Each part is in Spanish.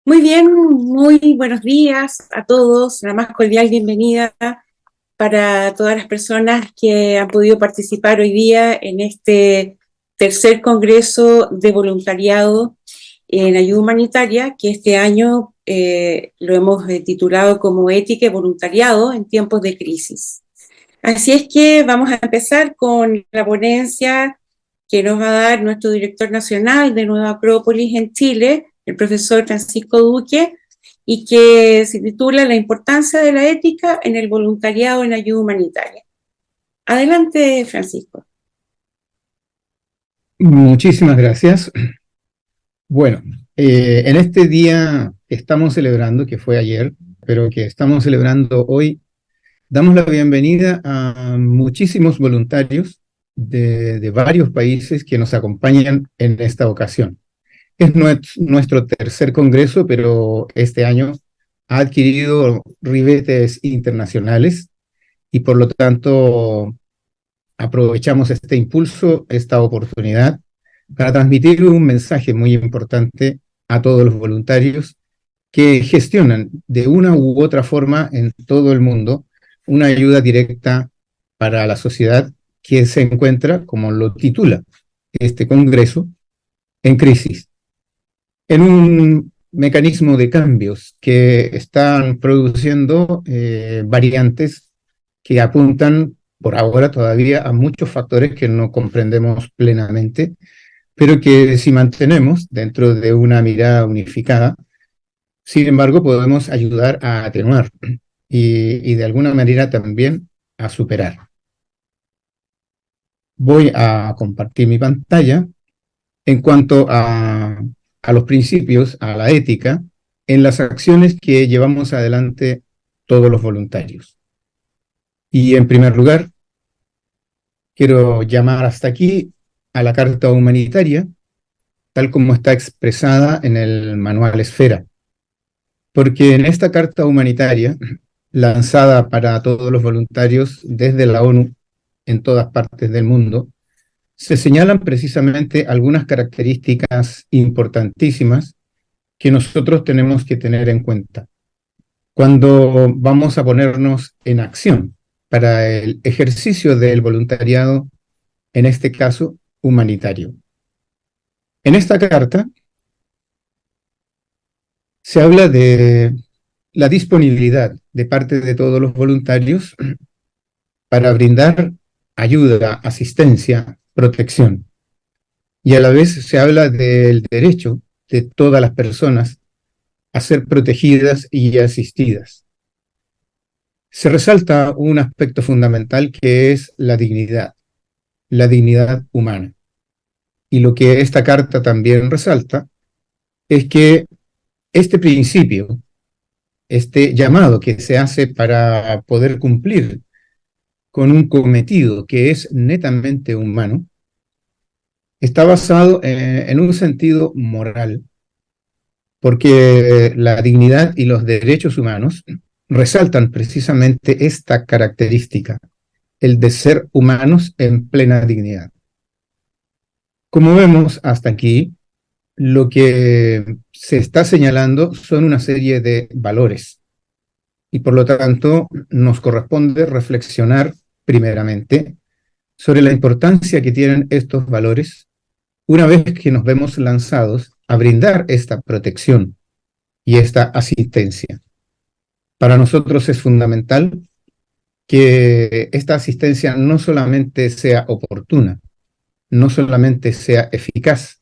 Muy bien, muy buenos días a todos. La más cordial bienvenida para todas las personas que han podido participar hoy día en este tercer Congreso de Voluntariado en Ayuda Humanitaria, que este año lo hemos titulado como Ética y Voluntariado en tiempos de crisis. Así es que vamos a empezar con la ponencia que nos va a dar nuestro director nacional de Nueva Acrópolis en Chile, el profesor Francisco Duque, y que se titula La importancia de la ética en el voluntariado en ayuda humanitaria. Adelante, Francisco. Muchísimas gracias. Bueno, en este día que estamos celebrando, que fue ayer, pero que estamos celebrando hoy, damos la bienvenida a muchísimos voluntarios de varios países que nos acompañan en esta ocasión. Es nuestro tercer congreso, pero este año ha adquirido ribetes internacionales y por lo tanto aprovechamos este impulso, esta oportunidad, para transmitir un mensaje muy importante a todos los voluntarios que gestionan de una u otra forma en todo el mundo una ayuda directa para la sociedad que se encuentra, como lo titula este Congreso, en crisis, en un mecanismo de cambios que están produciendo variantes que apuntan por ahora todavía a muchos factores que no comprendemos plenamente, pero que si mantenemos dentro de una mirada unificada, sin embargo, podemos ayudar a atenuar y de alguna manera también a superar. Voy a compartir mi pantalla en cuanto a los principios, a la ética, en las acciones que llevamos adelante todos los voluntarios. Y en primer lugar, quiero llamar hasta aquí a la Carta Humanitaria, tal como está expresada en el Manual Esfera. Porque en esta Carta Humanitaria, lanzada para todos los voluntarios desde la ONU en todas partes del mundo, se señalan precisamente algunas características importantísimas que nosotros tenemos que tener en cuenta cuando vamos a ponernos en acción para el ejercicio del voluntariado, en este caso humanitario. En esta carta se habla de la disponibilidad de parte de todos los voluntarios para brindar ayuda, asistencia, protección. Y a la vez se habla del derecho de todas las personas a ser protegidas y asistidas. Se resalta un aspecto fundamental que es la dignidad humana. Y lo que esta carta también resalta es que este principio, este llamado que se hace para poder cumplir con un cometido que es netamente humano, está basado en un sentido moral, porque la dignidad y los derechos humanos resaltan precisamente esta característica, el de ser humanos en plena dignidad. Como vemos hasta aquí, lo que se está señalando son una serie de valores y por lo tanto nos corresponde reflexionar primeramente sobre la importancia que tienen estos valores una vez que nos vemos lanzados a brindar esta protección y esta asistencia. Para nosotros es fundamental que esta asistencia no solamente sea oportuna, no solamente sea eficaz,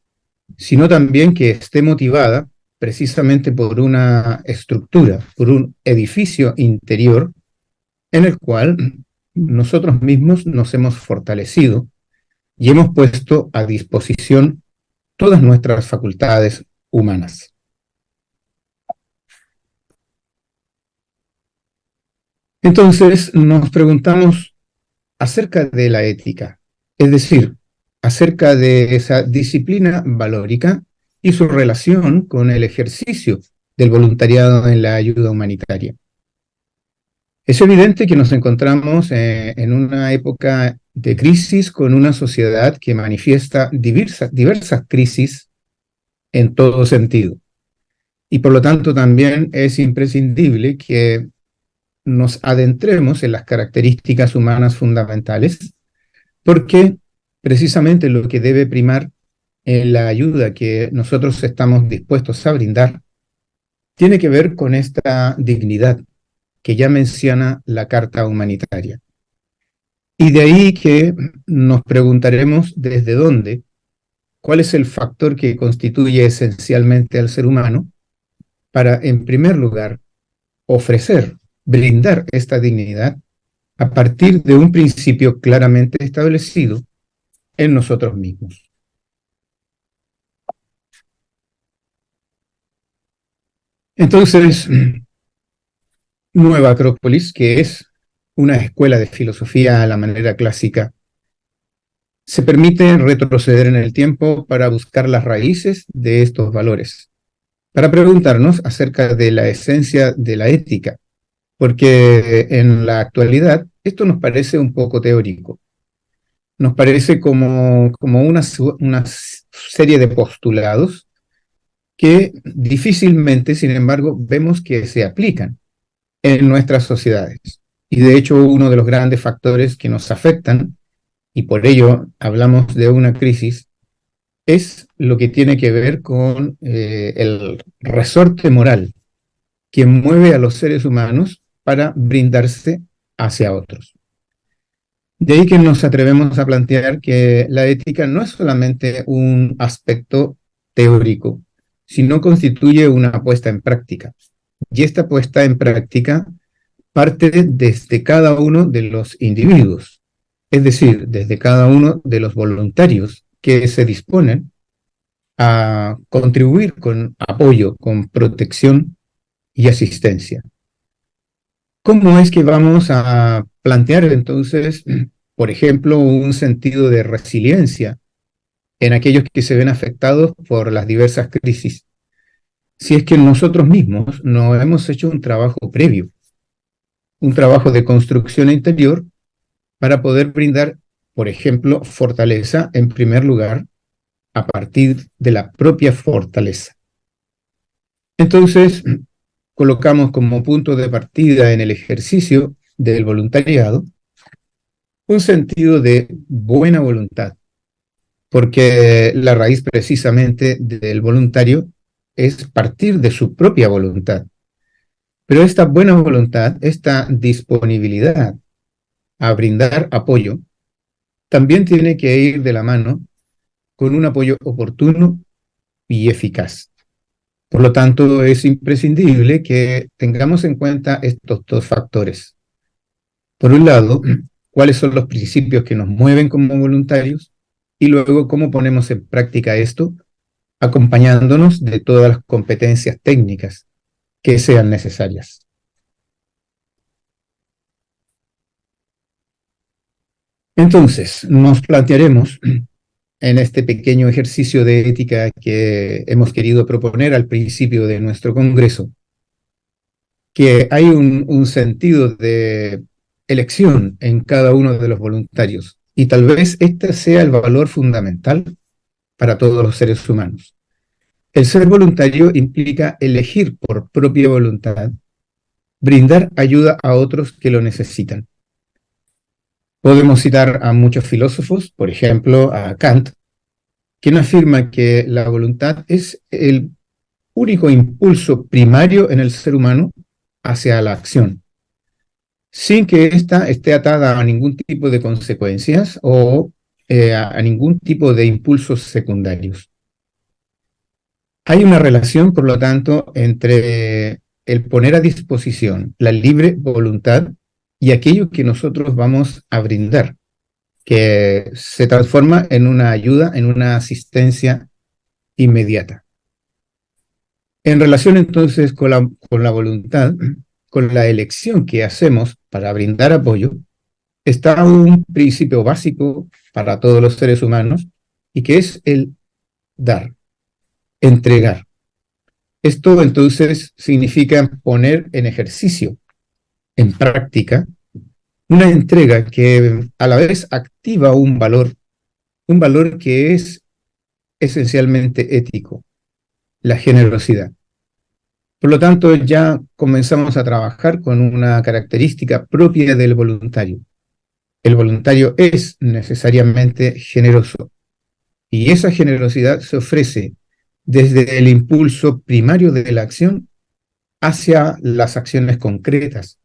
sino también que esté motivada precisamente por una estructura, por un edificio interior en el cual nosotros mismos nos hemos fortalecido y hemos puesto a disposición todas nuestras facultades humanas. Entonces nos preguntamos acerca de la ética, es decir, acerca de esa disciplina valórica y su relación con el ejercicio del voluntariado en la ayuda humanitaria. Es evidente que nos encontramos en una época de crisis con una sociedad que manifiesta diversas crisis en todo sentido. y por lo tanto también es imprescindible que nos adentremos en las características humanas fundamentales, porque precisamente lo que debe primar en la ayuda que nosotros estamos dispuestos a brindar tiene que ver con esta dignidad que ya menciona la Carta Humanitaria. Y de ahí que nos preguntaremos desde dónde, cuál es el factor que constituye esencialmente al ser humano para, en primer lugar, ofrecer, brindar esta dignidad a partir de un principio claramente establecido en nosotros mismos. Entonces, Nueva Acrópolis, que es una escuela de filosofía a la manera clásica, se permite retroceder en el tiempo para buscar las raíces de estos valores, para preguntarnos acerca de la esencia de la ética, porque en la actualidad esto nos parece un poco teórico, nos parece como una serie de postulados que difícilmente, sin embargo, vemos que se aplican en nuestras sociedades. Y de hecho, uno de los grandes factores que nos afectan, y por ello hablamos de una crisis, es lo que tiene que ver con el resorte moral que mueve a los seres humanos para brindarse hacia otros. De ahí que nos atrevemos a plantear que la ética no es solamente un aspecto teórico, sino constituye una puesta en práctica. Y esta puesta en práctica parte desde cada uno de los individuos, es decir, desde cada uno de los voluntarios que se disponen a contribuir con apoyo, con protección y asistencia. ¿Cómo es que vamos a plantear entonces, por ejemplo, un sentido de resiliencia en aquellos que se ven afectados por las diversas crisis? Si es que nosotros mismos no hemos hecho un trabajo previo, un trabajo de construcción interior para poder brindar, por ejemplo, fortaleza en primer lugar a partir de la propia fortaleza. Entonces, colocamos como punto de partida en el ejercicio del voluntariado un sentido de buena voluntad, porque la raíz precisamente del voluntario es partir de su propia voluntad. Pero esta buena voluntad, esta disponibilidad a brindar apoyo, también tiene que ir de la mano con un apoyo oportuno y eficaz. Por lo tanto, es imprescindible que tengamos en cuenta estos dos factores. Por un lado, cuáles son los principios que nos mueven como voluntarios y luego cómo ponemos en práctica esto, acompañándonos de todas las competencias técnicas que sean necesarias. Entonces, nos plantearemos en este pequeño ejercicio de ética que hemos querido proponer al principio de nuestro congreso, que hay un sentido de elección en cada uno de los voluntarios, y tal vez este sea el valor fundamental para todos los seres humanos. El ser voluntario implica elegir por propia voluntad, brindar ayuda a otros que lo necesitan. Podemos citar a muchos filósofos, por ejemplo, a Kant, quien afirma que la voluntad es el único impulso primario en el ser humano hacia la acción, sin que ésta esté atada a ningún tipo de consecuencias o a ningún tipo de impulsos secundarios. Hay una relación, por lo tanto, entre el poner a disposición la libre voluntad y aquello que nosotros vamos a brindar, que se transforma en una ayuda, en una asistencia inmediata. En relación entonces con la voluntad, con la elección que hacemos para brindar apoyo, está un principio básico para todos los seres humanos y que es el dar, entregar. Esto entonces significa poner en ejercicio, en práctica, una entrega que a la vez activa un valor que es esencialmente ético, la generosidad. Por lo tanto, ya comenzamos a trabajar con una característica propia del voluntario. El voluntario es necesariamente generoso y esa generosidad se ofrece desde el impulso primario de la acción hacia las acciones concretas,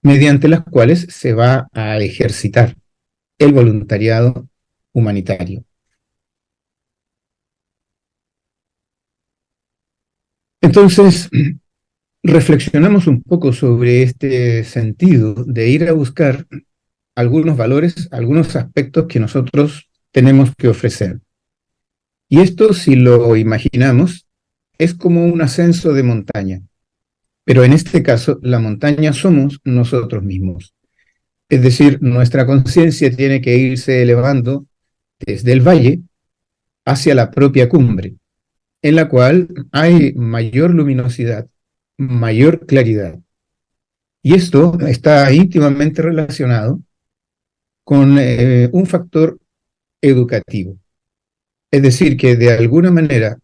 mediante las cuales se va a ejercitar el voluntariado humanitario. Entonces, reflexionamos un poco sobre este sentido de ir a buscar algunos valores, algunos aspectos que nosotros tenemos que ofrecer. Y esto, si lo imaginamos, es como un ascenso de montaña. Pero en este caso, la montaña somos nosotros mismos. Es decir, nuestra conciencia tiene que irse elevando desde el valle hacia la propia cumbre, en la cual hay mayor luminosidad, mayor claridad. Y esto está íntimamente relacionado con un factor educativo. Es decir, que de alguna manera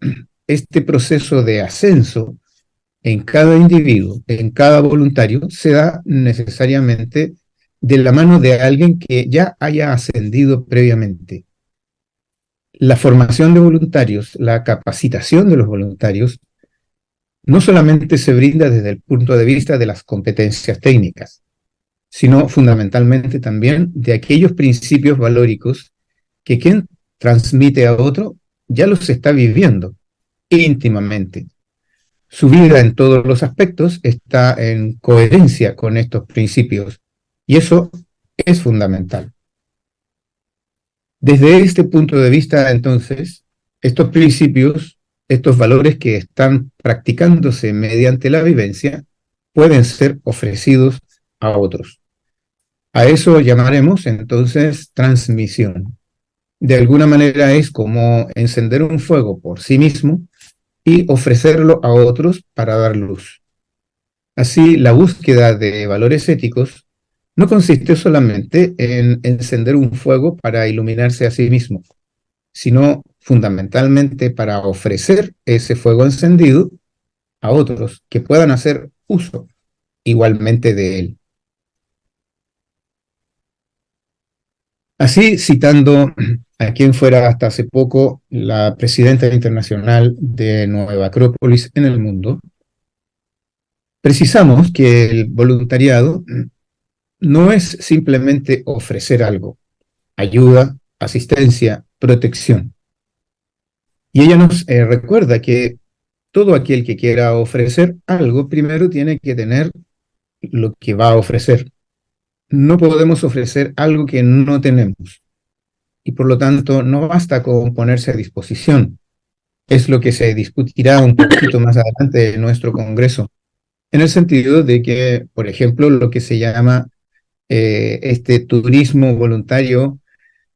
este proceso de ascenso en cada individuo, en cada voluntario, se da necesariamente de la mano de alguien que ya haya ascendido previamente. La formación de voluntarios, la capacitación de los voluntarios, no solamente se brinda desde el punto de vista de las competencias técnicas, sino fundamentalmente también de aquellos principios valóricos que quien transmite a otro ya los está viviendo íntimamente. Su vida en todos los aspectos está en coherencia con estos principios y eso es fundamental. Desde este punto de vista, entonces, estos principios, estos valores que están practicándose mediante la vivencia, pueden ser ofrecidos a otros. A eso llamaremos entonces transmisión. De alguna manera es como encender un fuego por sí mismo y ofrecerlo a otros para dar luz. Así, la búsqueda de valores éticos no consiste solamente en encender un fuego para iluminarse a sí mismo, sino fundamentalmente para ofrecer ese fuego encendido a otros que puedan hacer uso igualmente de él. Así, citando a quien fuera hasta hace poco la presidenta internacional de Nueva Acrópolis en el mundo, precisamos que el voluntariado no es simplemente ofrecer algo, ayuda, asistencia, protección. Y ella nos recuerda que todo aquel que quiera ofrecer algo, primero tiene que tener lo que va a ofrecer. No podemos ofrecer algo que no tenemos. Y por lo tanto, no basta con ponerse a disposición. Es lo que se discutirá un poquito más adelante en nuestro Congreso, en el sentido de que, por ejemplo, lo que se llama este turismo voluntario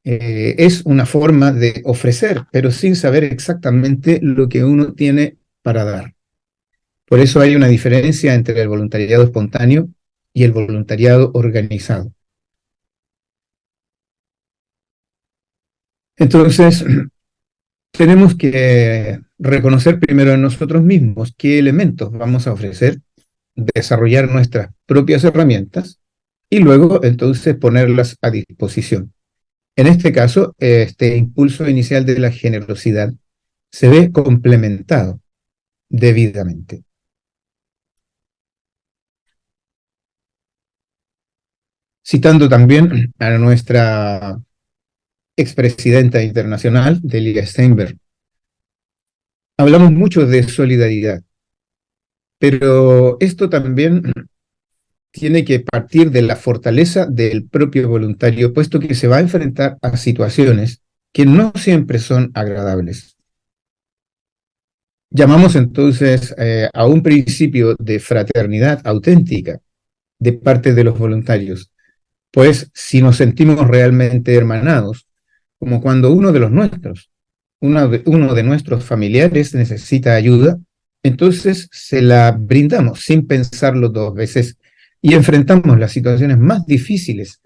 es una forma de ofrecer, pero sin saber exactamente lo que uno tiene para dar. Por eso hay una diferencia entre el voluntariado espontáneo y el voluntariado organizado. Entonces, tenemos que reconocer primero en nosotros mismos qué elementos vamos a ofrecer, desarrollar nuestras propias herramientas y luego entonces ponerlas a disposición. En este caso, este impulso inicial de la generosidad se ve complementado debidamente. Citando también a nuestra expresidenta internacional, Delia Steinberg, hablamos mucho de solidaridad, pero esto también tiene que partir de la fortaleza del propio voluntario, puesto que se va a enfrentar a situaciones que no siempre son agradables. Llamamos entonces a un principio de fraternidad auténtica de parte de los voluntarios, pues si nos sentimos realmente hermanados, como cuando uno de los nuestros, uno de nuestros familiares necesita ayuda, entonces se la brindamos sin pensarlo dos veces y enfrentamos las situaciones más difíciles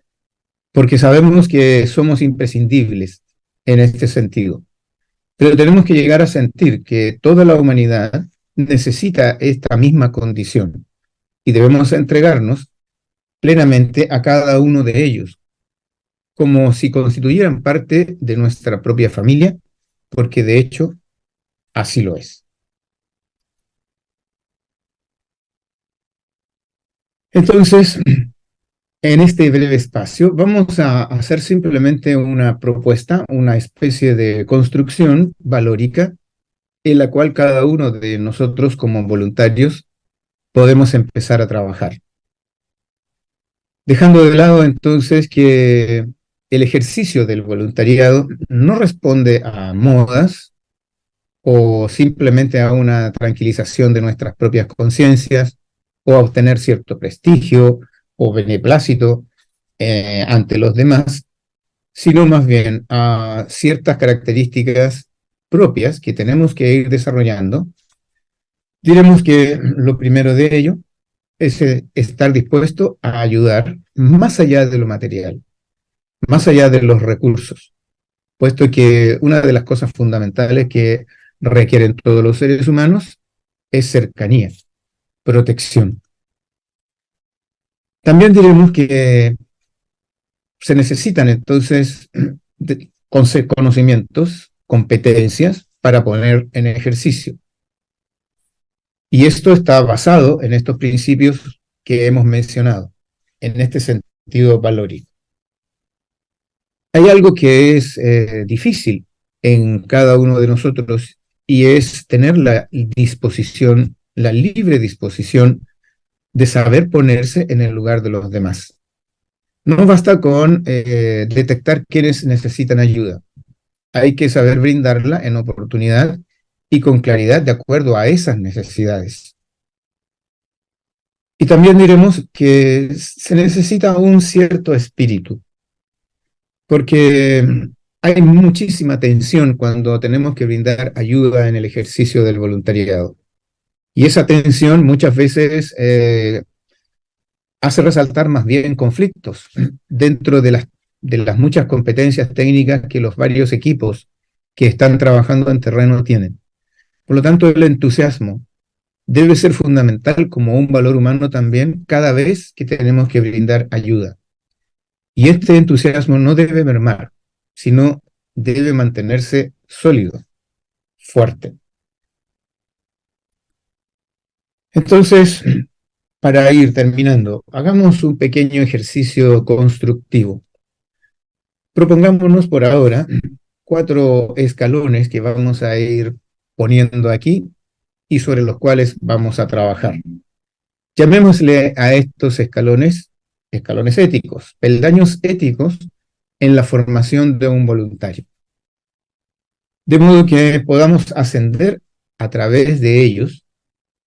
porque sabemos que somos imprescindibles en este sentido. Pero tenemos que llegar a sentir que toda la humanidad necesita esta misma condición y debemos entregarnos plenamente a cada uno de ellos, como si constituyeran parte de nuestra propia familia, porque de hecho así lo es. Entonces, en este breve espacio vamos a hacer simplemente una propuesta, una especie de construcción valórica en la cual cada uno de nosotros como voluntarios podemos empezar a trabajar. Dejando de lado entonces que el ejercicio del voluntariado no responde a modas o simplemente a una tranquilización de nuestras propias conciencias o a obtener cierto prestigio o beneplácito ante los demás, sino más bien a ciertas características propias que tenemos que ir desarrollando. Diremos que lo primero de ello es estar dispuesto a ayudar más allá de lo material, más allá de los recursos, puesto que una de las cosas fundamentales que requieren todos los seres humanos es cercanía, protección. También diremos que se necesitan entonces conocimientos, competencias para poner en ejercicio. Y esto está basado en estos principios que hemos mencionado, en este sentido valórico. Hay algo que es difícil en cada uno de nosotros y es tener la disposición, la libre disposición de saber ponerse en el lugar de los demás. No basta con detectar quienes necesitan ayuda. Hay que saber brindarla en oportunidad y con claridad de acuerdo a esas necesidades. Y también diremos que se necesita un cierto espíritu, porque hay muchísima tensión cuando tenemos que brindar ayuda en el ejercicio del voluntariado. Y esa tensión muchas veces hace resaltar más bien conflictos dentro de las muchas competencias técnicas que los varios equipos que están trabajando en terreno tienen. Por lo tanto, el entusiasmo debe ser fundamental como un valor humano también cada vez que tenemos que brindar ayuda. Y este entusiasmo no debe mermar, sino debe mantenerse sólido, fuerte. Entonces, para ir terminando, hagamos un pequeño ejercicio constructivo. Propongámonos por ahora 4 escalones que vamos a ir poniendo aquí y sobre los cuales vamos a trabajar. Llamémosle a estos escalones, escalones éticos, peldaños éticos en la formación de un voluntario. De modo que podamos ascender a través de ellos,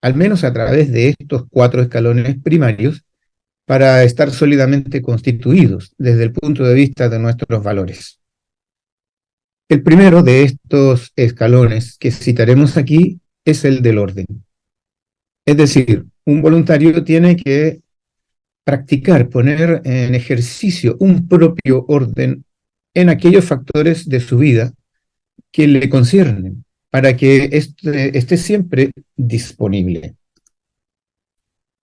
al menos a través de estos 4 escalones primarios, para estar sólidamente constituidos desde el punto de vista de nuestros valores. El primero de estos escalones que citaremos aquí es el del orden. Es decir, un voluntario tiene que practicar, poner en ejercicio un propio orden en aquellos factores de su vida que le conciernen, para que esté siempre disponible.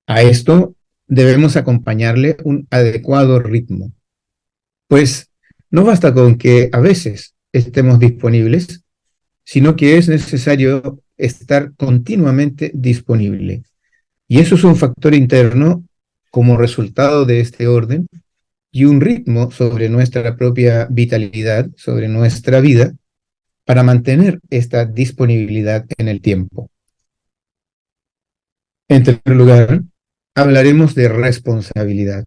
A esto debemos acompañarle un adecuado ritmo, pues no basta con que a veces estemos disponibles, sino que es necesario estar continuamente disponible. Y eso es un factor interno como resultado de este orden y un ritmo sobre nuestra propia vitalidad, sobre nuestra vida, para mantener esta disponibilidad en el tiempo. En tercer lugar, hablaremos de responsabilidad.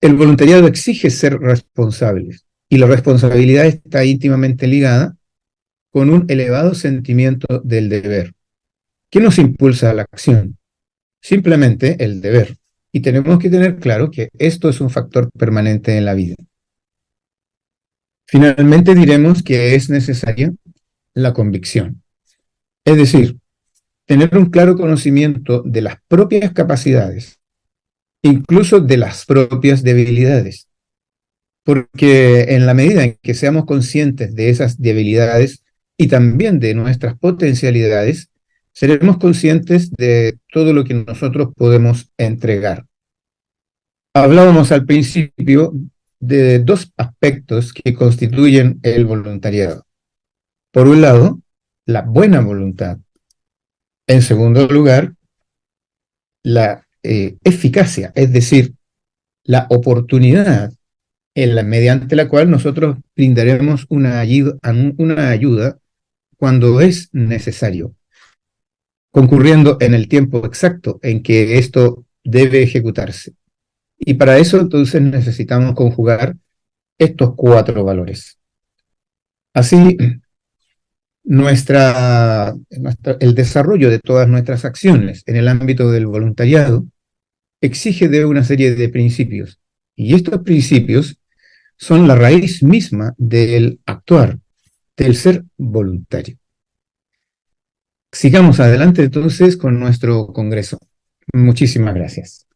El voluntariado exige ser responsables y la responsabilidad está íntimamente ligada con un elevado sentimiento del deber. ¿Qué nos impulsa a la acción? Simplemente el deber. Y tenemos que tener claro que esto es un factor permanente en la vida. Finalmente diremos que es necesaria la convicción. Es decir, tener un claro conocimiento de las propias capacidades, incluso de las propias debilidades. Porque en la medida en que seamos conscientes de esas debilidades y también de nuestras potencialidades, seremos conscientes de todo lo que nosotros podemos entregar. Hablábamos al principio de dos aspectos que constituyen el voluntariado. Por un lado, la buena voluntad. En segundo lugar, la eficacia, es decir, la oportunidad mediante la cual nosotros brindaremos una ayuda cuando es necesario, concurriendo en el tiempo exacto en que esto debe ejecutarse. Y para eso entonces necesitamos conjugar estos cuatro valores. Así, el desarrollo de todas nuestras acciones en el ámbito del voluntariado exige de una serie de principios. Y estos principios son la raíz misma del actuar, del ser voluntario. Sigamos adelante entonces con nuestro congreso. Muchísimas gracias.